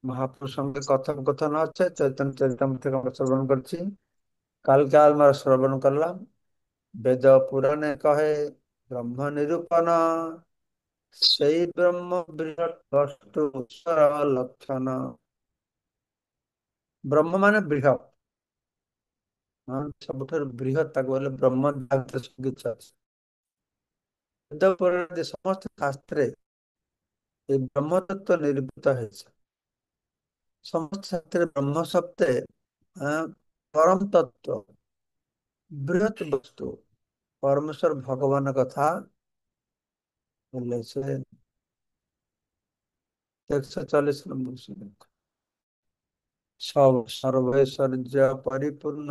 মহাপুরুষ সঙ্গে কথোপকথন হচ্ছে, চৈতন্য চরিতামৃত থেকে আমরা শ্রবণ করছি। কালকে আমরা শ্রবণ করলাম বেদ পুরাণে কহে ব্রহ্ম নিরূপণ, সেই ব্রহ্ম বৃহৎ বস্তু লক্ষণ। ବ୍ରହ୍ମ ମାନେ ବୃହତ, ସବୁଠାରୁ ବୃହତ ତାକୁ କହିଲେ ବ୍ରହ୍ମ। ତା ଭିତରେ ସବୁ କିଛି ଅଛି। ବେଦ ପୁରାଣ ସମସ୍ତ ଶାସ୍ତ୍ରରେ এই ব্রহ্ম তত্ত্ব নিরূপিত হয়েছে। সমস্ত শাস্ত্রে ব্রহ্ম শব্দে আহ, পরম তত্ত্ব, বৃহৎ বস্তু, পরমেশ্বর ভগবানের কথা বলেছে। 140 নম্বর শ্লোক। সব সর্বৈশ্বর্য পরিপূর্ণ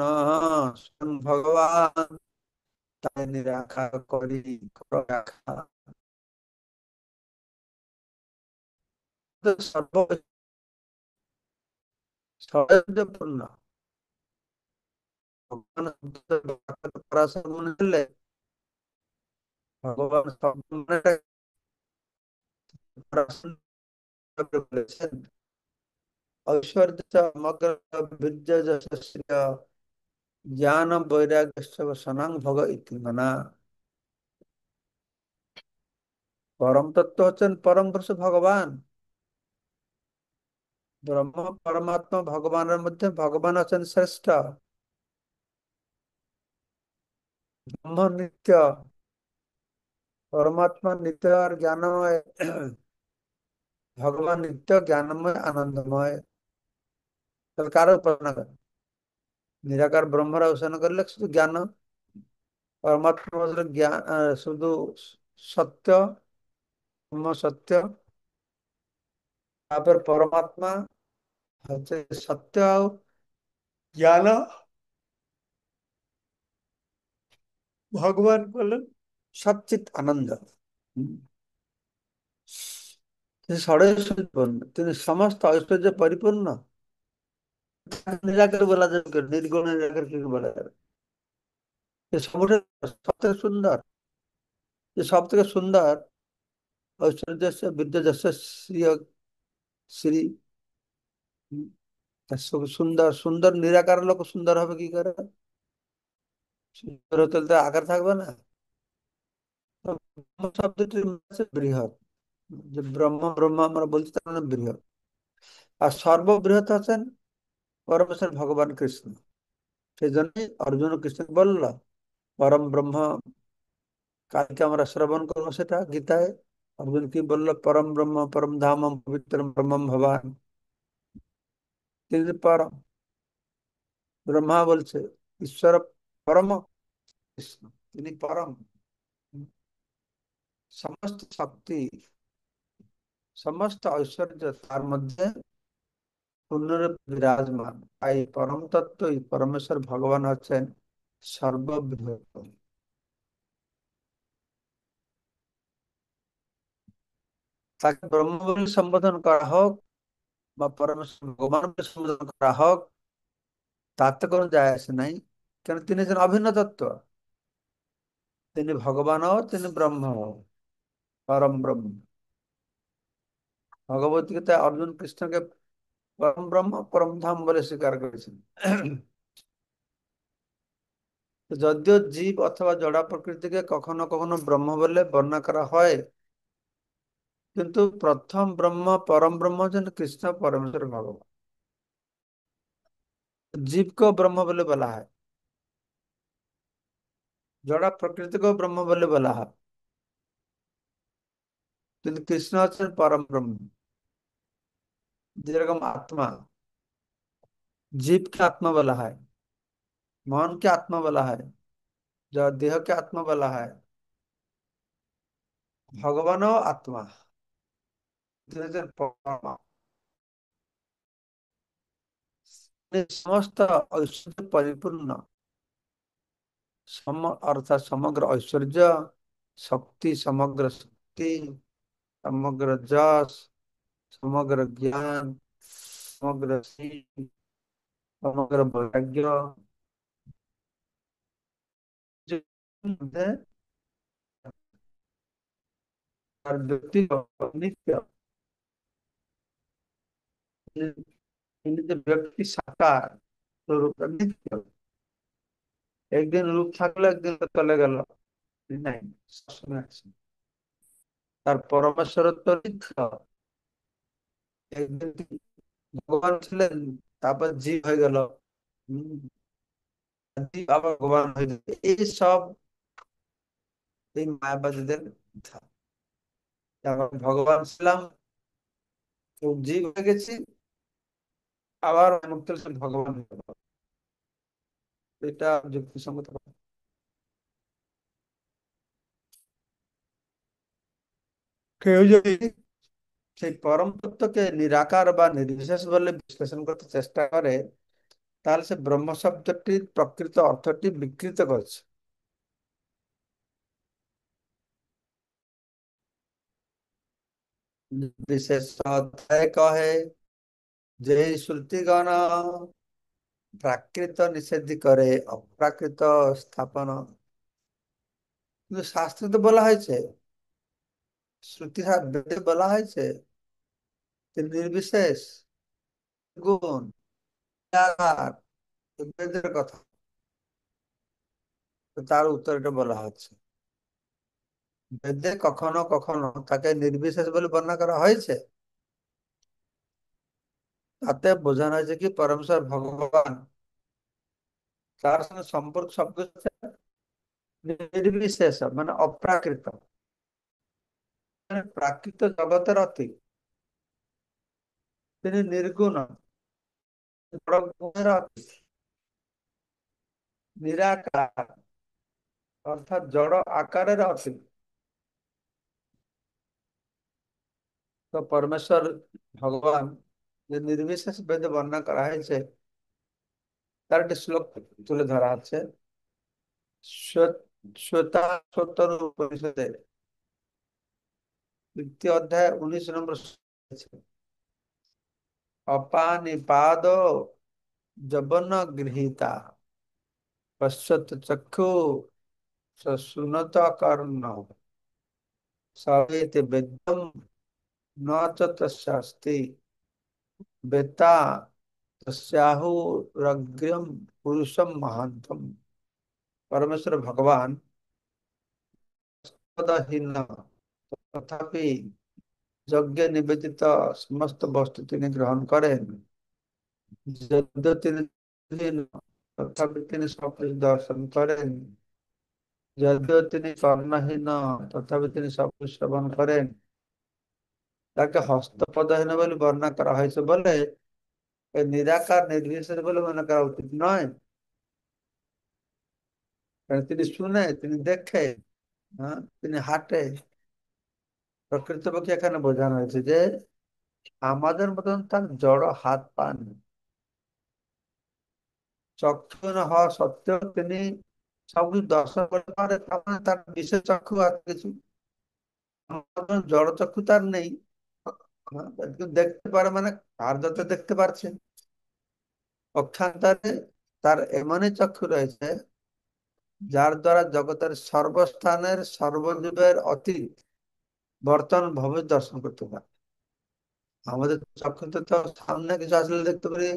স্বয়ং ভগবান, তাই নিরাকার করি কর ব্যাখ্যা। তো সর্বৈশ্বর্যপূর্ণ ভগবান শব্দের ব্যাখ্যা করার সময় মনে হলে ভগবান শব্দ মানেটা বলেছেন ঐশ্বর্য সমগ্র বীর্য যশস্য জ্ঞান বৈরাগ্য সনাং ভগ ইতি মানা। পরম তত্ত্ব হচ্ছেন পরম পুরুষ ভগবান। ব্রহ্ম পরমাত্মা ভগবানের মধ্যে ভগবান আছেন শ্রেষ্ঠ। ব্রহ্ম নিত্য, পরমাত্মা নিত্য আর জ্ঞানময়। ভগবান নিত্য জ্ঞানময় আনন্দময়। তাহলে কারো উপাসনা করে? নিরাকার ব্রহ্মরা উপাসনা করলে শুধু জ্ঞান, পরমাত্মা মধ্যে জ্ঞান শুধু সত্য, ব্রহ্ম সত্য। তারপর পরমাত্মা হচ্ছে সত্য ଆଉ জ্ঞাନ। ভগবান বললেন সচ্চিত আনন্দ। হুম। তিনি ষড়ৈশ্বর্যপূর্ণ, তিনি সমস্ত ঐশ্বর্য পরিপূর্ণ। তাকে নিরাকার বলা যাবে কেন? নির্গুণ নিরাকার কি বলা যাবে? সে ସବୁଠାରୁ সব থেকে সুন্দর। যে সব থেকে সুন্দর ঐশ্বর্য বিদ্য যশ শ্রী শ্রী। সুন্দর সুন্দর নিরাকার লোক সুন্দর হবে কি করে? সুন্দর হতে হলে তো আকার থাকবে না। তো ব্রহ্ম শব্দটি হচ্ছে বৃহৎ। যে ব্রহ্ম ব্রহ্ম আমরা বলছি তার মানে বৃহৎ। আর সর্ববৃহৎ আছেন পরমেশ্বর ভগবান কৃষ্ণ। সেই জন্যই অর্জুন কৃষ্ণ বলল পরম ব্রহ্ম। কালকে আমরা শ্রবণ করবো সেটা গীতায়। অর্জুন কি বললো? পরম ব্রহ্ম পরম ধামম পবিত্রম ব্রহ্মম ভবান। তিনি পরম। ব্রহ্মা বলছে ঈশ্বর পরম, কৃষ্ণ তিনি পরম। সমস্ত শক্তি, সমস্ত ঐশ্বর্য তার মধ্যে পূর্ণরূপে বিরাজমান। তাই পরম তত্ত্বই পরমেশ্বর ভগবান হচ্ছেন সর্ববৃহৎ। তাকে ব্রহ্ম বলে সম্বোধন করা হোক বা পরমেশ্বর ভগবান বলে সম্বোধন করা হোক, তাতে কোনো যায় আসে নাই। কেন? তিনি হচ্ছেন অভিন্ন তত্ত্ব। তিনি ভগবানও, তিনি ব্রহ্মও, পরম ব্রহ্ম। ভগবত গীতায় অর্জুন কৃষ্ণকে পরম ব্রহ্ম পরম ধাম বলে স্বীকার করেছেন। যদিও জীব অথবা জড় প্রকৃতিকে কখনো কখনো ব্রহ্ম বলে বর্ণনা করা হয়, কিন্তু প্রথম ব্রহ্ম পরম ব্রহ্ম হচ্ছেন কৃষ্ণ পরমেশ্বর ভগবান। জীবকেও ব্রহ্ম বলে বলা হয়, জড় প্রকৃতিকেও ব্রহ্ম বলে বলা হয়, কিন্তু কৃষ্ণ হচ্ছেন পরম ব্রহ্ম। যেরকম আত্মা, জীবকে আত্মা বলা হয়, মনকে আত্মা বলা হয়, দেহকে আত্মা বলা হয়, ভগবানও আত্মা। তিনি হচ্ছেন পরমা। তিনি সমস্ত ঐশ্বর্য পরিপূর্ণ। অর্থাৎ সমগ্র ঐশ্বর্য, শক্তি, সমগ্র শক্তি, সমগ্র যশ, সমগ্র জ্ঞান, সমগ্র শ্রী, সমগ্র বৈরাগ্য, মধ্যে তার ব্যক্তি নিত্য। তিনি যে ব্যক্তি সাকার, তো রূপটা নিত্য। একদিন রূপ থাকলো, একদিন তো চলে গেল, নাই, সবসময় আছে। তার পরমেশ্বরত্ব নিত্য। একদিন তিনি ভগবান ছিলেন, তারপর জীব হয়ে গেল, হম, জীব আবার ভগবান হয়ে গেল। এই সব এই মায়াবাদীদের কথা। আবার ভগবান ছিলাম, তো জীব হয়ে গেছি, আবার মুক্ত হলে ভগবান হয়ে গেল। এটা যুক্তিসঙ্গত কথা। কেউ যদি সেই পরম তত্ত্বকে নিরাকার বা নির্বিশেষ বলে বিশ্লেষণ করতে চেষ্টা করে, তাহলে সে ব্রহ্ম শব্দটির প্রকৃত অর্থটি বিকৃত করছে। বিশেষ অধ্যায় কহে যে শ্রুতিগণ প্রাকৃত নিষেধ করে অপ্রাকৃত স্থাপন। কিন্তু শাস্ত্রে তো বলা হয়েছে, শ্রুতি বেদে বলা হয়েছে যে নির্বিশেষ, গুণ, নিরাকার, এই বেদের কথা। তো তার উত্তর এটা বলা হচ্ছে, বেদে কখনো কখনো তাকে নির্বিশেষ বলে বর্ণনা করা হয়েছে। তাতে বোঝানো হয়েছে কি পরমেশ্বর ভগবান, তার সঙ্গে সম্পর্ক সবকিছু নির্বিশেষ, মানে অপ্রাকৃত, মানে প্রাকৃত জগতের অতীত। তিনি নির্গুণ, জড় গুণের অতীত, নিরাকার, অর্থাৎ জড় আকারের অতীত। তো পরমেশ্বর ভগবান যে নির্বিশেষ বেদে বর্ণনা করা হয়েছে, তার একটি শ্লোক তুলে ধরা আছে। শ্বেতাশ্বতর উপনিষদে 3য় অধ্যায় 19 নম্বর শ্লোক আছে, অপানিপাদ জবন গৃহীতা পশ্যত চক্ষু সুনত কর্ণ সবেত বেদম ন চ তস্যাস্তি বেতা তস্যাহুরগ্র্যম পুরুষম মহান্তম। পরমেশ্বর ভগবান পদহীন, তথাপি যজ্ঞে নিবেদিত সমস্ত বস্তু তিনি গ্রহণ করেন। যদিও তিনি হীন, তথাপি তিনি সবকিছু দর্শন করেন। যদিও তিনি কর্ণহীন, তথাপি তিনি সবকিছু শ্রবণ করেন। তাকে হস্তপদহীন বলে বর্ণনা করা হয়েছে বলে এই নিরাকার নির্বিশেষ বলে মনে করা উচিত নয়। কারণ তিনি শুনে, তিনি দেখে, হ্যাঁ, তিনি হাঁটে। প্রকৃতপক্ষে এখানে বোঝানো হয়েছে যে আমাদের মতন তার জড় হাত পা নেই। চক্ষু না হওয়া সত্ত্বেও তিনি সবকিছু দর্শন করতে পারে, তার মানে তার বিশেষ চক্ষু আছে কিছু। আমাদের মতন জড় চক্ষু তার নেই। হ্যাঁ, কিন্তু দেখতে পারে, মানে কার্যত দেখতে পারছে। পক্ষান্তরে তার এমনই চক্ষু রয়েছে যার দ্বারা জগতের সর্বস্থানের সর্বজীবের অতীত, বর্তমান, ভবিষ্যৎ দর্শন করতে পারে। আমাদের চক্ষুতে তো সামনে কিছু আসলে দেখতে পারি,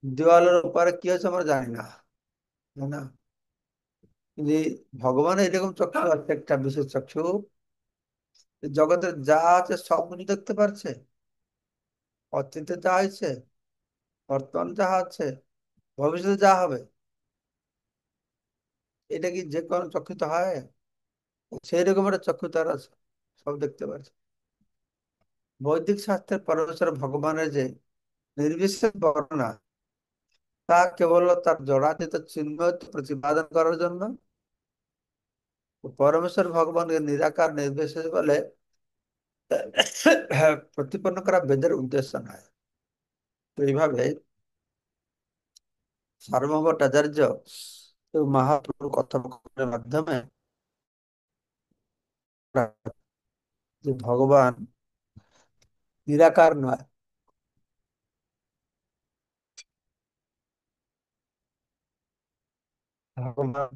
দেওয়ালের উপরে কি হচ্ছে আমরা জানি না, তাই না? যে ভগবানের এরকম চক্ষু আছে, একটা বিশেষ চক্ষু, জগতের যা আছে সব কিছু দেখতে পারছে। অতীতে যা হয়েছে, বর্তমান যা আছে, ভবিষ্যতে যা হবে, এটা কি যে কোনো চক্ষুতে হয়? সেই রকম একটা চক্ষু তার আছে, সব দেখতে পাচ্ছে। বৈদিক শাস্ত্রের পরমেশ্বর ভগবানের যে নির্বিশেষ বর্ণনা, তা কেবল তার জড়াতীত চিহ্ন প্রতিপাদন করার জন্য। পরমেশ্বর ভগবানকে নিরাকার নির্বিশেষ বলে প্রতিপন্ন করা বেদের উদ্দেশ্য নয়। তো এইভাবে সার্বভৌম ভট্টাচার্য এবং মহাপ্রভুর কথোপকথনের মাধ্যমে যে ভগবান নিরাকার নয়, ভগবান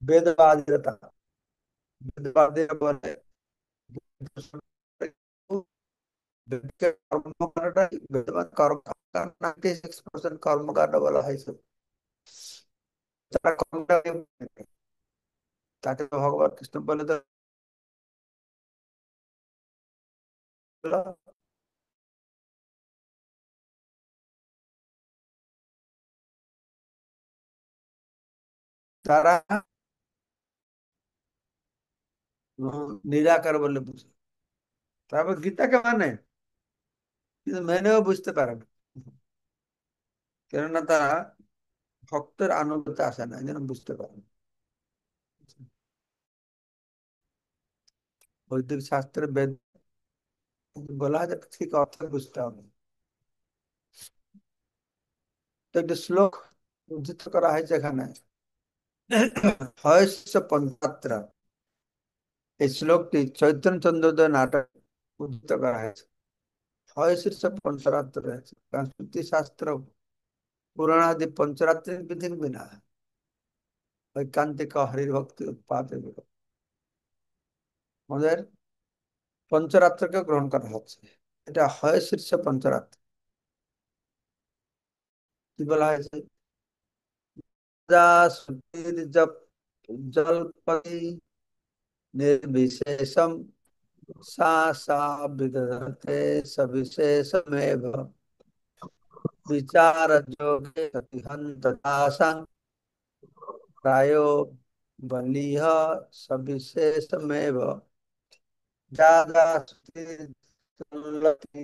বেদবাদিতা, বেদবাদীরা বলে ব্যক্তিকে কর্ম করাটা, বিদ্যমান কর্ম 96% কর্মকাণ্ড বলা হয়েছে। যারা কর্মটা তাকে তো ভগবান কৃষ্ণ বলে দিল, তারা নিরাকার বলে বুঝে। তারপর গীতাকে মানে, কিন্তু মেনেও বুঝতে পারে না, কেননা তারা ভক্তের আনুগত্যে আসে না, এই জন্য বুঝতে পারে না। বৈদিক শাস্ত্রে বেদ বলা আছে, ঠিক অর্থ বুঝতে হবে। তো একটি শ্লোক উদ্ধৃত করা হয়েছে এখানে, হয়স্য পঞ্চাত্রা। এই শ্লোকটি চৈতন্য চন্দ্রোদয় নাটক উদ্ধৃত করা হয়েছে। হয়শীর্ষ পঞ্চরাত্র রয়েছে, কারণ শ্রুতি শাস্ত্র পুরাণাদি পঞ্চরাত্রির বিধির বিনা ঐকান্তিক হরিভক্তি উৎপাদে আমাদের পঞ্চরাত্রকে গ্রহণ করা হচ্ছে। এটা হয় শীর্ষ পঞ্চরাত্র। কি বলা হয়েছে? যা শ্রুতির জপ জল্পতি निर्विशेषम सा सा विदधते सविशेषमेव विचार जोगे सतिहंत दासं प्रायो बलिह सविशेषमेव ज्यादा श्रुति जल्लति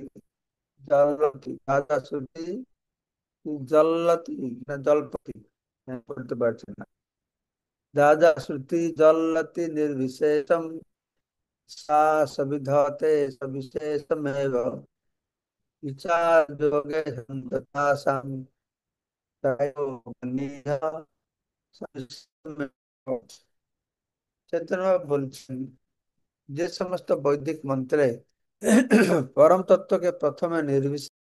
जल्लति ज्यादा श्रुति जल्लति न जल्पति पढ़ते पाরছি না। ज्यादा श्रुति जल्लति निर्विशेषम सा सविधते सविशेषमेव विचार योगे तथा चैतन्य বলছেন, যে সমস্ত বৈদিক মন্ত্রে পরম তত্ত্বকে প্রথমে নির্বিশেষ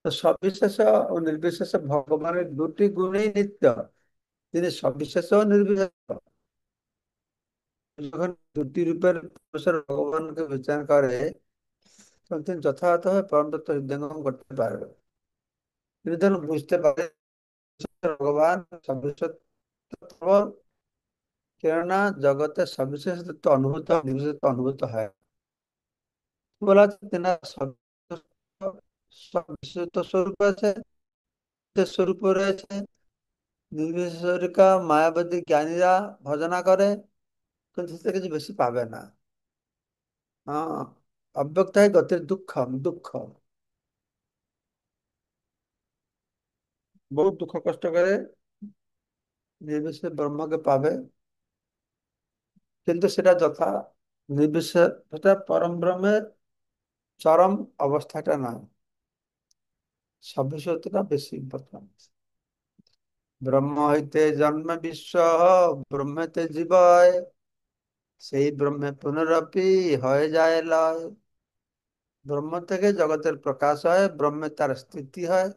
তো সবিশেষ ও নির্বিশেষ ভগবানের দুটি গুণেই নিত্য। তিনি সবিশেষ ও নির্বিশেষ। যখন দুটি রূপের অনুসারে ভগবানকে বিচার করে, তখন তিনি যথাযথভাবে পরম তত্ত্ব হৃদয়ঙ্গম করতে পারবে। তিনি ধরুন বুঝতে পারে ভগবান সবিশেষ তত্ত্ব, কেননা জগতের সবিশেষ তত্ত্ব অনুভূত হয়, নির্বিশেষ তত্ত্ব অনুভূত হয়। বলা হচ্ছে তেনার সবিশেষত্ব স্বরূপ আছে, বিশেষ স্বরূপ রয়েছে। নির্বিশেষকা মায়াবাদী জ্ঞানীরা ভজনা করে, কিন্তু সেটা কিছু বেশি পাবে না। হ্যাঁ, অব্যক্তায় গতির দুঃখম দুঃখ, বহুত দুঃখ কষ্ট করে নির্বিশেষ ব্রহ্মকে পাবে, কিন্তু সেটা যথা নির্বিশেষ, সেটা পরম ব্রহ্মের চরম অবস্থাটা না, সবিশেষতা বেশি ইম্পর্টেন্ট। ব্রহ্ম হইতে জন্ম বিশ্ব, ব্রহ্মেতে জীবয়, সেই ব্রহ্মে পুনরপি হয়ে যায় লয়। ব্রহ্ম থেকে জগতের প্রকাশ হয়, ব্রহ্মে তার স্থিতি হয়।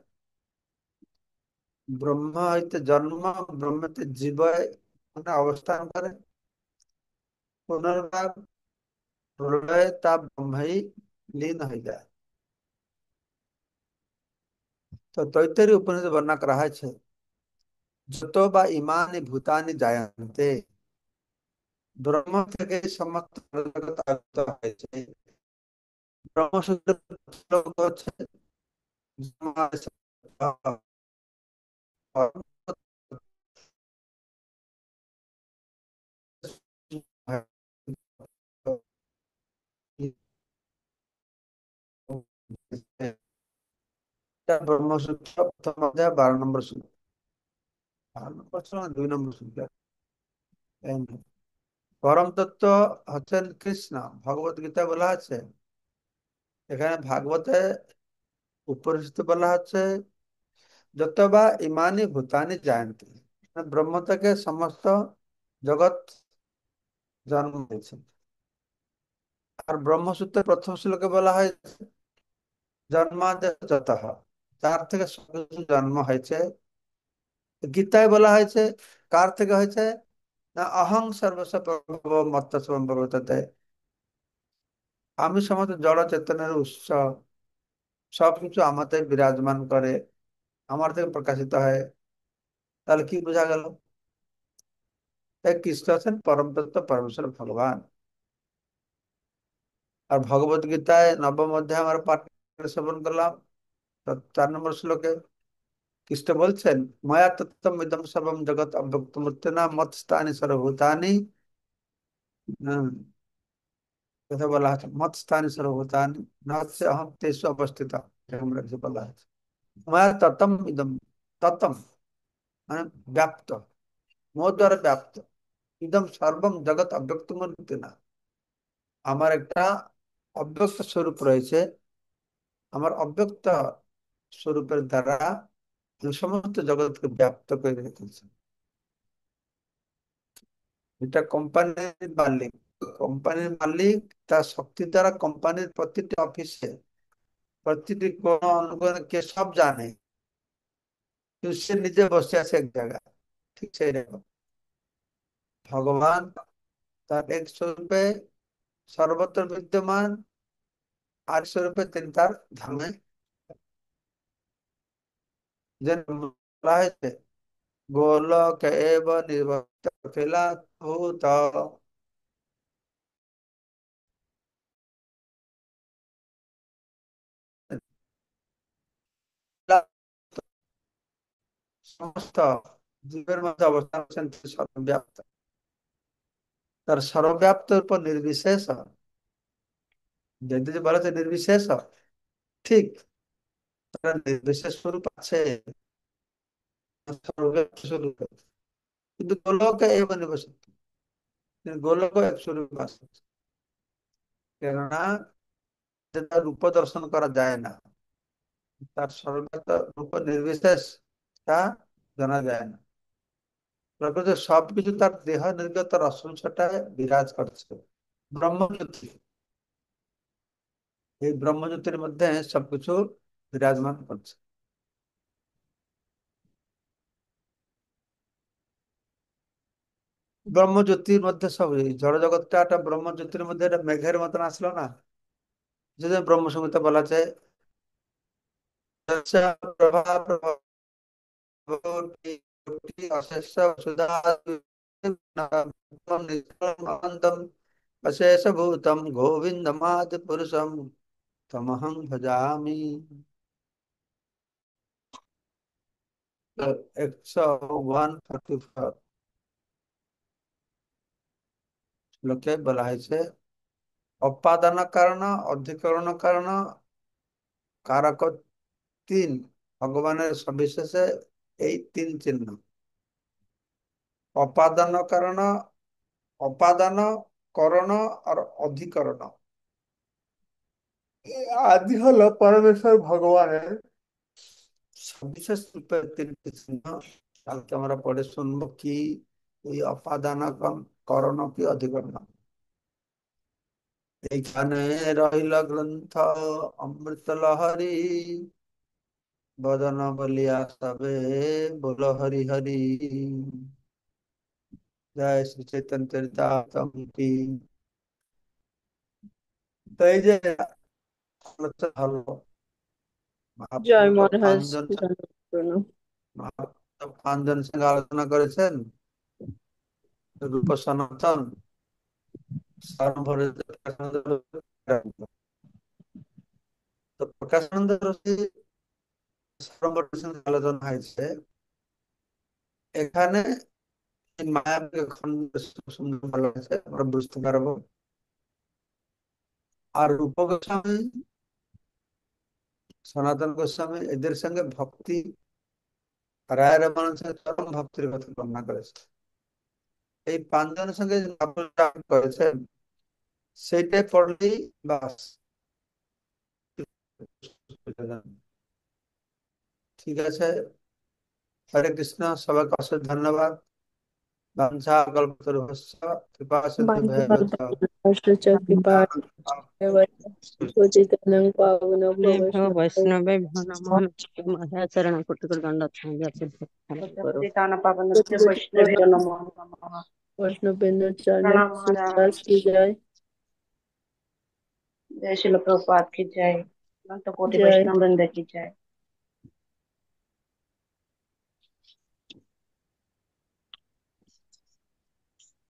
ব্রহ্ম হইতে জন্ম, ব্রহ্মতে জীবয় মানে অবস্থান করে, পুনর্বার প্রলয়ে তা ব্রহ্মেই লীন হয়ে যায়। তো তৈত্তরী উপনিষদে বর্ণনা করা হয়েছে, যত বা ইমানি ভূতানি জায়ন্তে, ব্রহ্ম থেকে সমস্ত জগৎ আবির্ভূত হয়েছে। ব্রহ্মসূত্রের শ্লোক হচ্ছে, ব্রহ্মসূত্র প্রথম অধ্যায় 12 নম্বর সূত্র। 12 নম্বর সূত্র, 2 নম্বর সূত্র। পরম তত্ত্ব হচ্ছেন কৃষ্ণ, ভগবত গীতা বলা আছে। এখানে ভাগবতে উপরিস্থিত বলা হচ্ছে, যত বা ইমানি ভূতানি জায়ন্তি, ব্রহ্ম থেকে সমস্ত জগৎ জন্ম হয়েছে। আর ব্রহ্মসূত্রের প্রথম শ্লোকে বলা হয় জন্মাদ্য যতঃ, যার থেকে সবকিছু জন্ম হয়েছে। গীতায় বলা হয়েছে কার থেকে হয়েছে, না অহং সর্বস্ব প্রভব মত্ত সম্ভবততে, আমি সমস্ত জড় চেতনের উৎস, সবকিছু আমাতে বিরাজমান করে, আমার থেকে প্রকাশিত হয়। তাহলে কি বোঝা গেল, তাই কৃষ্ণ আছেন পরম তত্ত্ব পরমেশ্বর ভগবান। আর ভগবত গীতায় নবম অধ্যায় আমরা পাঠ করে শ্রবণ করলাম, তো 4 নম্বর শ্লোকে কৃষ্ণ বলছেন মায়া তত্ত্বম ইদম সর্বম জগৎ অব্যক্তমূর্তেনা মৎস্থানি সর্বভূতানি, হম, কথা বলা আছে মৎস্থানি সর্বভূতানি নাস্য অহম তেষু অবস্থিত, আমরা যে বলা আছে মায়া তত্ত্বম ইদম, তত্ত্বম মানে ব্যাপ্ত, মোহ দ্বারা ব্যাপ্ত, ইদম সর্বম জগৎ অব্যক্তমূর্তেনা, আমার একটা অব্যক্ত স্বরূপ রয়েছে, আমার অব্যক্ত স্বরূপের দ্বারা আমি সমস্ত জগৎকে ব্যাপ্ত করে রেখেছি। এটা কোম্পানির মালিক, কোম্পানির মালিক তার শক্তি দ্বারা কোম্পানির প্রতিটি অফিসে, প্রতিটি কোন অনুকোণ কে সব জানে, কিন্তু সে নিজে বসে আছে এক জায়গায়। ঠিক সেই রকম ভগবান তার এক স্বরূপে সর্বত্র বিদ্যমান, আর স্বরূপে তিনি তার ধামে, যে বলা হয়েছে গোলক এব নির্ভর ভূত, সমস্ত জীবের মধ্যে অবস্থান করছেন তিনি সর্বব্যাপ্ত, তার সর্বব্যাপ্তের উপর নির্বিশেষ, যদি যে বলেছে নির্বিশেষ, ঠিক তার নির্বিশেষ স্বরূপ আছে, সর্বব্যাপ্ত স্বরূপ, কিন্তু গোলকে এব নিবসতি, গোলক এক স্বরূপ আছে, কেননা তার রূপ দর্শন করা যায় না, তার সর্বব্যাপ্ত রূপ নির্বিশেষ, তা জানা যায় না। প্রকৃত সবকিছু তার দেহ নির্গত রশ্মিছটায় বিরাজ করছে, ব্রহ্মজ্যোতি, এই ব্রহ্মজ্যোতির মধ্যে সবকিছু বিরাজমান করছে। ব্রহ্মজ্যোতির মধ্যে সব, এই জড় জগৎটা একটা ব্রহ্মজ্যোতির মধ্যে একটা মেঘের মতন আসলো না, যে যে ব্রহ্মসংহিতা বলা যায় প্রভা প্রভা অশেষ সুধা অশেষ ভূতম গোবিন্দমাদি পুরুষম তমহং ভজামি। 101 শ্লোকে বলা হয়েছে অপাদান কারণ, অধিকরণ কারণ, কারক 3, ভগবানের সবিশেষে এই 3 চিহ্ন, অপাদান কারণ, অপাদান করণ আর অধিকরণ, আদি হলো পরমেশ্বর ভগবানের সবিশেষ রূপে 3টি চিহ্ন। কালকে আমরা পড়ে শুনবো কি এই অপাদান করণ কি অধিকরণ। এইখানে রহিল গ্রন্থ অমৃত লহরী, বদন বলিয়া সবে বল হরি হরি, জয় শ্রী চৈতন্য চরিতামৃত কি। তো এই যে আলোচনা হলো, জয় মহাপ্রভু তো মহারাজ। 5 জন, জয় প্রণাম। মহাপ্রভু তো 5 জনের সঙ্গে আলোচনা করেছেন, রূপ সনাতন, সর্বভূত প্রকাশানন্দ, তো প্রকাশানন্দ রশ্মি সর্বভূতের সঙ্গে আলোচনা হয়েছে। এখানে এই মায়াবী খন্ড সুন্দর ভালো আছে, আমরা বুঝতে পারবো। আর রূপ গোস্বামী, সনাতন গোস্বামী এদের সঙ্গে ভক্তি, রায় রামানন্দ সঙ্গে চরম ভক্তির কথা বর্ণনা করেছে। এই 5 জনের সঙ্গে যে নাম করেছেন সেইটাই পড়লেই বাস। ঠিক আছে, হরে কৃষ্ণ, সবাইকে অশেষ ধন্যবাদ। वंशा कल्पतरुभ्यश्च कृपा वंदे सिन्धुभ्यैव च मातरम कृपा पतितं पावनं ने भो वैष्णव वैष्णवे भो नमः नमः चरण कुटुकुर दंड करो। पतितान पावनेभ्यो वैष्णवेभ्यो नमो नमः। वैष्णवेंद्र चरण प्रणाम शिवदास महाराज। की जय। जय शिल प्रभुपाद की जय। अनंत कोटि जय वैष्णव वृंद की जय।